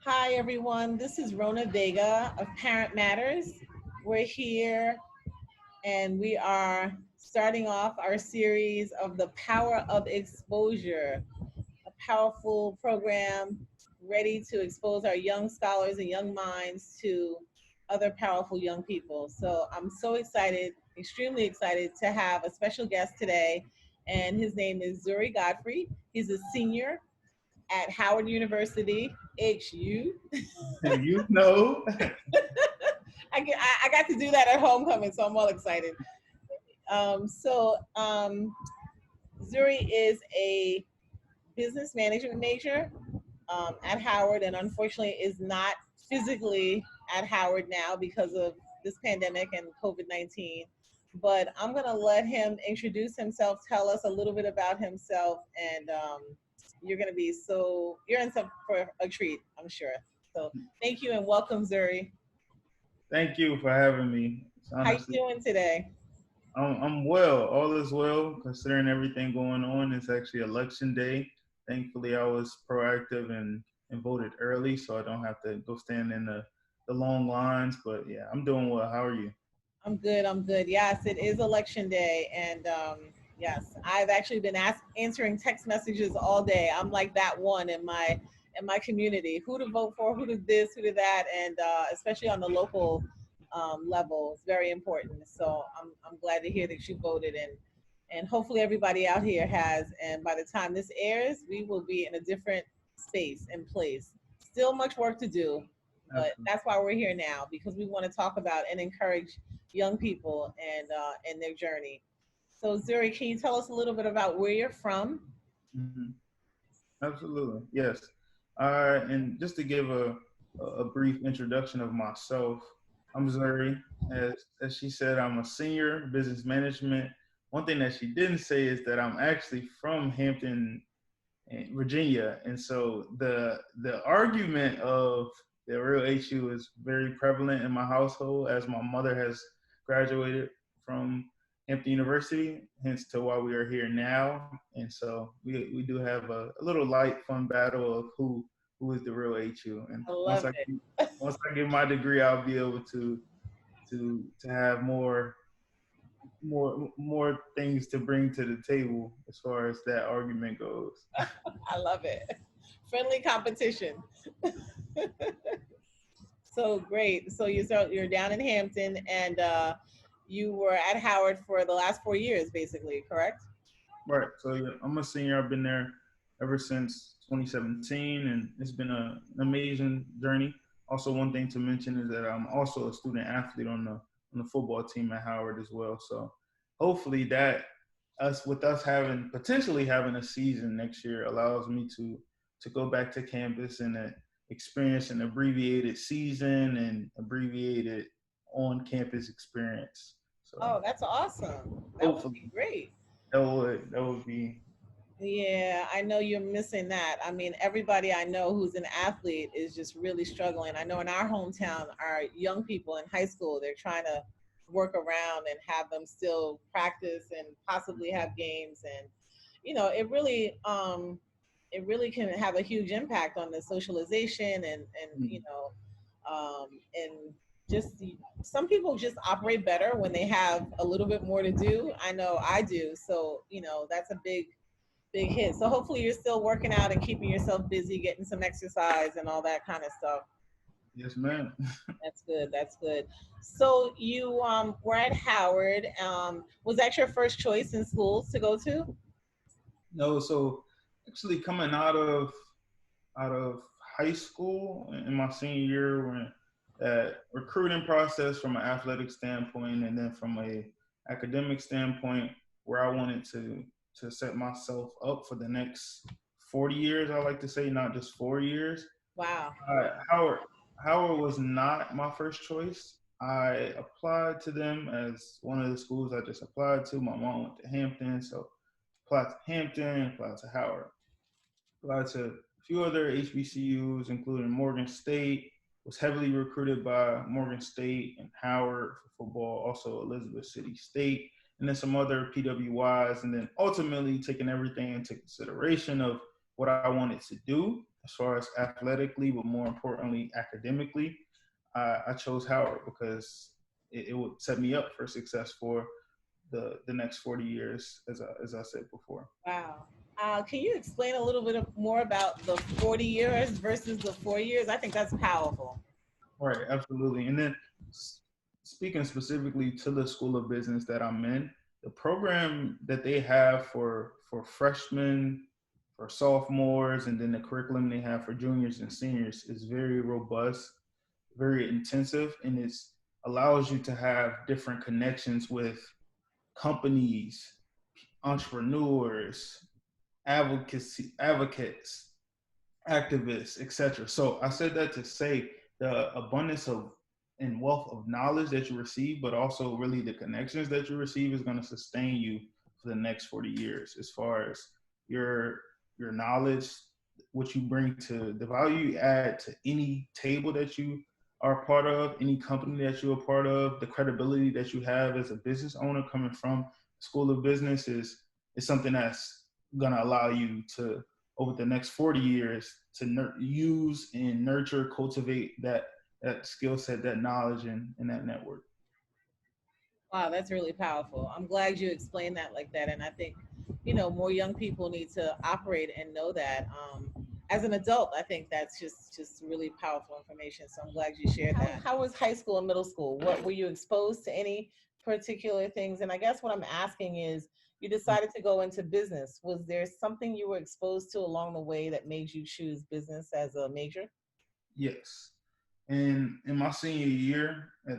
Hi, everyone. This is Rona Vega of Parent Matters. We're here and we are starting off our series of The Power of Exposure, a powerful program ready to expose our young scholars and young minds to other powerful young people. So I'm so excited, extremely excited to have a special guest today, and his name is Zuri Godfrey. He's a senior at Howard University, HU. You know, I got to do that at homecoming, so I'm all excited. Zuri is a business management major at Howard, and unfortunately is not physically at Howard now because of this pandemic and COVID-19. But I'm gonna let him introduce himself, tell us a little bit about himself, and you're in some for a treat, I'm sure. So thank you and welcome, Zuri. thank you for having me. It's How you honestly, doing today? I'm well. All is well considering everything going on. It's actually election day. Thankfully, I was proactive and voted early, so I don't have to go stand in the long lines. But yeah, I'm doing well. How are you? I'm good. I'm good. Yes, it is election day, and yes, I've actually been answering text messages all day. I'm like that one in my community. Who to vote for? Who to this? Who to that? And especially on the local level, it's very important. So I'm glad to hear that you voted, and hopefully everybody out here has. And by the time this airs, we will be in a different space and place. Still much work to do, but Absolutely. that's why we're here now, because we want to talk about and encourage young people and their journey. So Zuri, can you tell us a little bit about where you're from? hmm Absolutely. Yes. And just to give a brief introduction of myself, I'm Zuri. As she said, I'm a senior business management. One thing that she didn't say is that I'm actually from Hampton, Virginia, and so the argument of the real HU is very prevalent in my household, as my mother has graduated from Hampton University, hence to why we are here now. And so we do have a little light, fun battle of who is the real HU. And I love it. once I get my degree, I'll be able to have more things to bring to the table as far as that argument goes. I love it. Friendly competition. So great. So you're down in Hampton, and you were at Howard for the last 4 years, basically, correct? Right. So yeah, I'm a senior. I've been there ever since 2017, and it's been an amazing journey. Also, one thing to mention is that I'm also a student athlete on the football team at Howard as well. So hopefully that us having potentially having a season next year allows me to go back to campus and experience an abbreviated season and abbreviated on campus experience. So Oh, that's awesome. That would be hopefully great. that would be. Yeah, I know you're missing that. I mean, everybody I know who's an athlete is just really struggling. I know in our hometown, our young people in high school, they're trying to work around and have them still practice and possibly have games. And, it really can have a huge impact on the socialization and just some people just operate better when they have a little bit more to do. I know I do. So, that's a big hit. So hopefully you're still working out and keeping yourself busy, getting some exercise and all that kind of stuff. Yes, ma'am. That's good. That's good. So you were at Howard. Was that your first choice in schools to go to? No, so actually coming out of high school in my senior year, when that recruiting process from an athletic standpoint, and then from a academic standpoint, where I wanted to set myself up for the next 40 years. I like to say, not just 4 years. Wow. Howard was not my first choice. I applied to them as one of the schools I just applied to. My mom went to Hampton, so applied to Hampton, applied to Howard, applied to a few other HBCUs, including Morgan State. Was heavily recruited by Morgan State and Howard for football, also Elizabeth City State, and then some other PWIs, and then ultimately taking everything into consideration of what I wanted to do. as far as athletically, but more importantly, academically, I chose Howard because it would set me up for success for the next 40 years, as I said before. Wow. Can you explain a little bit more about the 40 years versus the 4 years? I think that's powerful. Right, absolutely. And then speaking specifically to the School of Business that I'm in, the program that they have for freshmen, for sophomores, and then the curriculum they have for juniors and seniors is very robust, very intensive, and it's allows you to have different connections with companies, entrepreneurs, advocates, activists, etc. So I said that to say the abundance of and wealth of knowledge that you receive, but also really the connections that you receive is going to sustain you for the next 40 years as far as your your knowledge, what you bring to the value you add to any table that you are a part of, any company that you're a part of, the credibility that you have as a business owner coming from School of Business is something that's going to allow you to over the next 40 years to use and nurture, cultivate that skill set, that knowledge, and that network. Wow, that's really powerful. I'm glad you explained that like that. And I think, more young people need to operate and know that. As an adult, I think that's just really powerful information. So I'm glad you shared that. How was high school and middle school? What were you exposed to any particular things? And I guess what I'm asking is, you decided to go into business. Was there something you were exposed to along the way that made you choose business as a major? Yes. And in my senior year at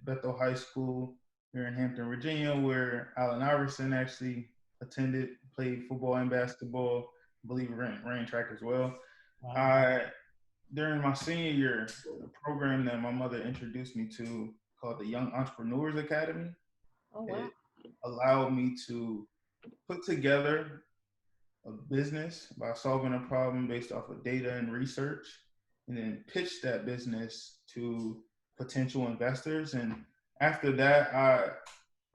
Bethel High School here in Hampton, Virginia, where Allen Iverson actually attended, played football and basketball, I believe ran track as well. Wow. I During my senior year, a program that my mother introduced me to called the Young Entrepreneurs Academy. Oh, wow. It allowed me to put together a business by solving a problem based off of data and research, and then pitch that business to potential investors. And after that,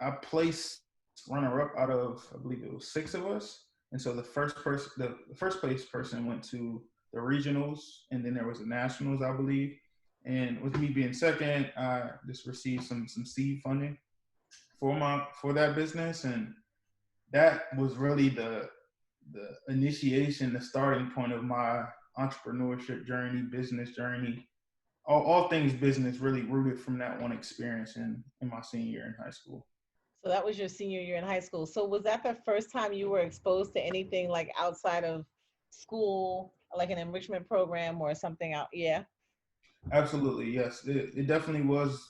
I placed runner up out of I believe it was six of us. And so the first place person went to the regionals, and then there was the nationals, I believe. And with me being second, I just received some seed funding for that business, and that was really the initiation, the starting point of my entrepreneurship journey, business journey, all things business really rooted from that one experience in my senior year in high school. So that was your senior year in high school. So was that the first time you were exposed to anything like outside of school, like an enrichment program or something out? Yeah. Absolutely, yes. It definitely was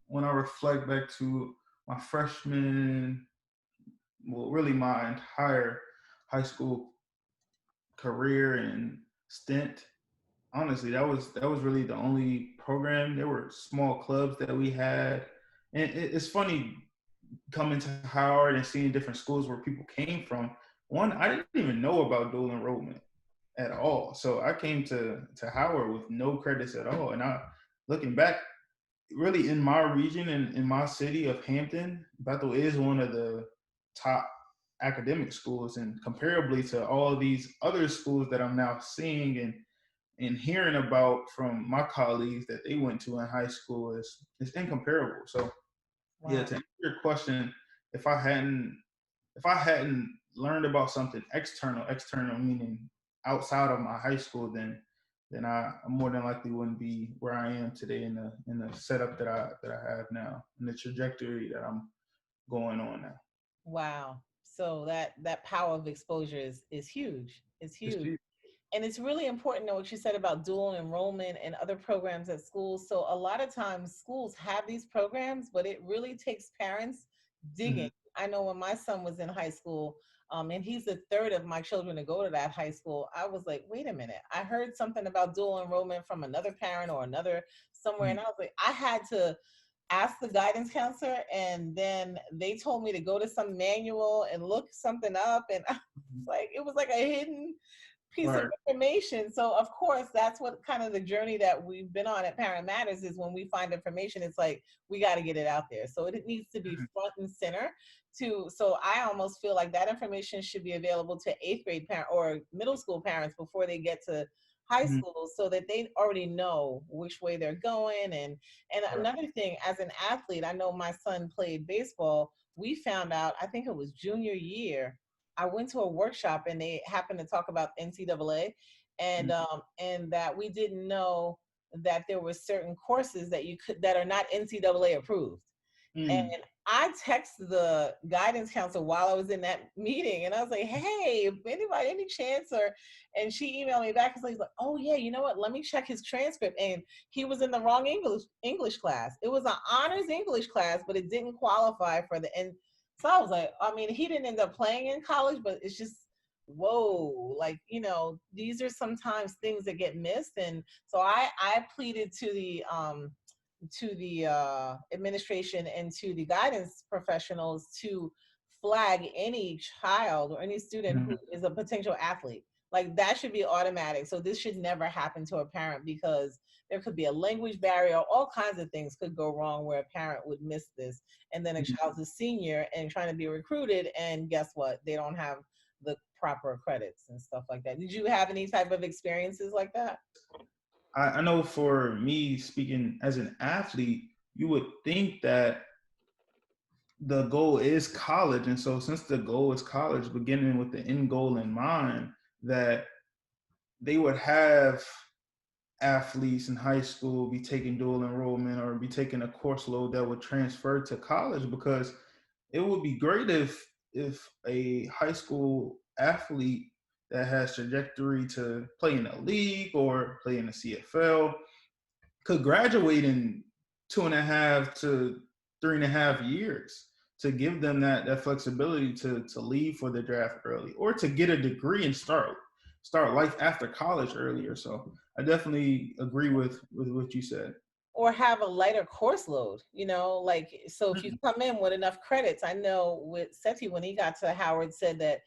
when I reflect back to my freshman, well, really my entire high school career and stint. Honestly, that was really the only program. There were small clubs that we had, and it's funny coming to Howard and seeing different schools where people came from. One, I didn't even know about dual enrollment at all, so I came to Howard with no credits at all. And I, looking back, really in my region and in my city of Hampton, Bethel is one of the top academic schools, and comparably to all these other schools that I'm now seeing and hearing about from my colleagues that they went to in high school is incomparable. So yeah, Wow. to answer your question, if I hadn't if I hadn't learned about something external meaning outside of my high school, then I more than likely wouldn't be where I am today in the setup that I have now, and the trajectory that I'm going on now. Wow. So that power of exposure is huge. It's It's huge. And it's really important to know what you said about dual enrollment and other programs at schools. So a lot of times schools have these programs, but it really takes parents mm-hmm. digging. I know when my son was in high school, and he's the third of my children to go to that high school, I was like, wait a minute. I heard something about dual enrollment from another parent or another somewhere. And I was like, I had to ask the guidance counselor, and then they told me to go to some manual and look something up. And I was like, it was like a hidden piece of Right. information. So of course, that's what kind of the journey that we've been on at Parent Matters is when we find information, it's like we got to get it out there. So it needs to be front and center. So I almost feel like that information should be available to eighth grade parent or middle school parents before they get to high Mhm. school, so that they already know which way they're going. And Right. another thing, as an athlete, I know my son played baseball. We found out, I think it was junior year, I went to a workshop and they happened to talk about NCAA, and that we didn't know that there were certain courses that you could that are not NCAA approved. Mm. And I texted the guidance counselor while I was in that meeting, and I was like, "Hey, if anybody, any chance?" Or, and she emailed me back and was like, "Oh yeah, you know what? Let me check his transcript." And he was in the wrong English class. It was an honors English class, but it didn't qualify for the end. So I was like, I mean, he didn't end up playing in college, but it's just whoa, like, these are sometimes things that get missed. And so I pleaded to the administration and to the guidance professionals to flag any child or any student who Mhm. is a potential athlete. Like that should be automatic. So this should never happen to a parent, because there could be a language barrier. All kinds of things could go wrong where a parent would miss this. And then a Mhm. child's a senior and trying to be recruited. And guess what? They don't have the proper credits and stuff like that. Did you have any type of experiences like that? I know for me, speaking as an athlete, you would think that the goal is college. And so, since the goal is college, beginning with the end goal in mind, that they would have athletes in high school be taking dual enrollment or be taking a course load that would transfer to college, because it would be great if a high school athlete that has trajectory to play in a league or play in the CFL could graduate in 2.5 to 3.5 years, to give them that flexibility to leave for the draft early or to get a degree and start life after college earlier. So I definitely agree with what you said. Or have a lighter course load, like, so if you Mhm. come in with enough credits. I know with Seti, when he got to Howard, said that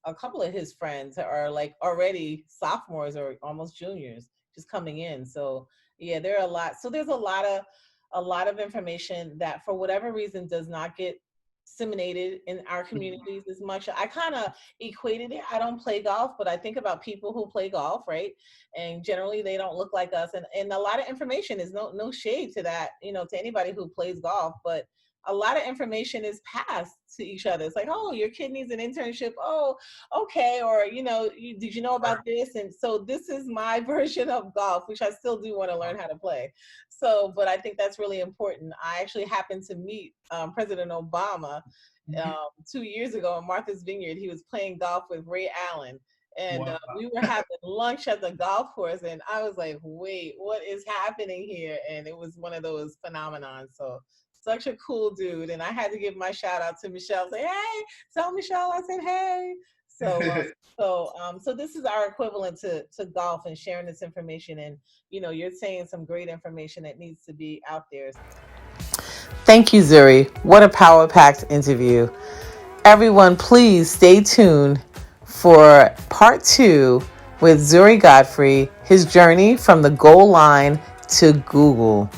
a couple of his friends are like already sophomores or almost juniors just coming in. So yeah, there are a lot. So there's a lot of information that for whatever reason does not get disseminated in our communities as much. I kind of equated it. I don't play golf, but I think about people who play golf, right? And generally they don't look like us, and a lot of information is no shade to that, to anybody who plays golf, but a lot of information is passed to each other. It's like, oh, your kid needs an internship. Oh, okay. Or, did you know about this? And so this is my version of golf, which I still do want to learn how to play. So, but I think that's really important. I actually happened to meet President Obama Mhm. 2 years ago in Martha's Vineyard. He was playing golf with Ray Allen, and Wow. we were having lunch at the golf course, and I was like, wait, what is happening here? And it was one of those phenomenons. So such a cool dude. And I had to give my shout out to Michelle, say, hey, tell Michelle I said, hey. So this is our equivalent to golf and sharing this information. And you're saying some great information that needs to be out there. Thank you, Zuri. What a power packed interview. Everyone, please stay tuned for part 2 with Zuri Godfrey, his journey from the goal line to Google.